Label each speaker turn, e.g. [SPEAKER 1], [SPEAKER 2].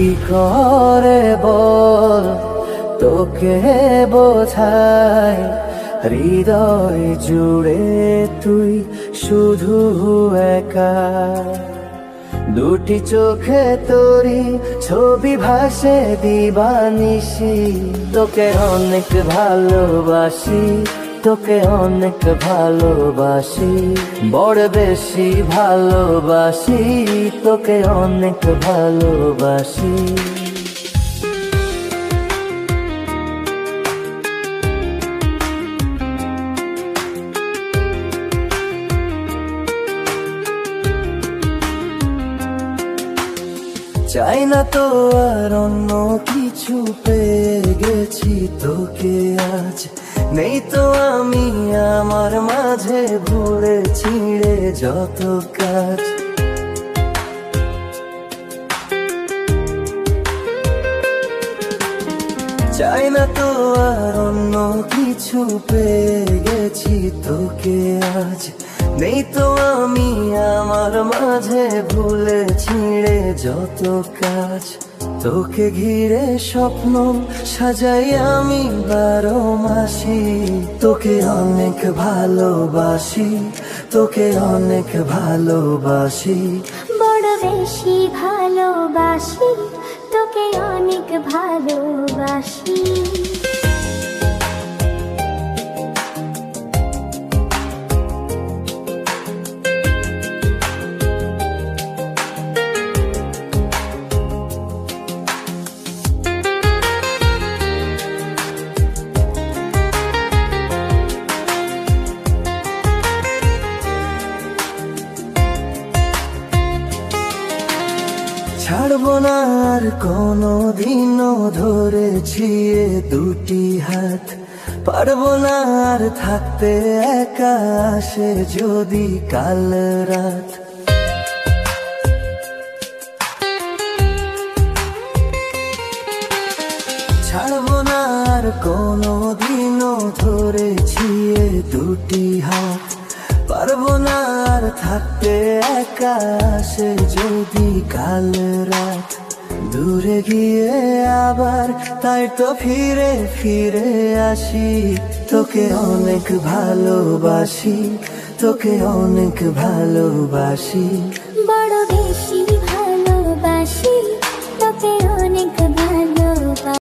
[SPEAKER 1] কি করে বল তোকে বোঝাই, হৃদয় জুড়ে তুই শুধু একা। দুটি চোখে তোরি ছবি ভাসে দিবানিশি, তোকে অনেক ভালোবাসি, তোকে অনেক ভালোবাসি, বড় বেশি ভালোবাসি, তোকে অনেক ভালোবাসি। চাই না তো আর অন্য কিছু, পেয়ে গেছি তোকে আজ। নেই তো আমি আমার মাঝে ভুলে ছিঁড়ে যত কাজ। চাই না তো আর অন্য কিছু, পেয়ে গেছি তোকে আজ। নেই তো আমি আমার মাঝে ভুলে ছিঁড়ে যত কাজ। তোকে ঘিরে স্বপ্ন সাজাই আমি 12 মাসি, তোকে অনেক ভালোবাসি, তোকে অনেক ভালোবাসি,
[SPEAKER 2] বড় বেশি ভালোবাসি, তোকে অনেক ভালোবাসি।
[SPEAKER 1] ছাড়বো না আর কোনো দিনও ধরেছি এ দুটি হাত। পারবো না আর থাকতে একা, আসে যদি কাল রাত। ছাড়বো না আর কোনো দিনও ধরেছি এ দুটি হাত। পারবো না আর থাকতে একা, আসে যদি কাল রাত। দূরে গিয়ে আবার তাই তো ফিরে ফিরে আসি, তোকে অনেক ভালোবাসি, তোকে অনেক ভালোবাসি,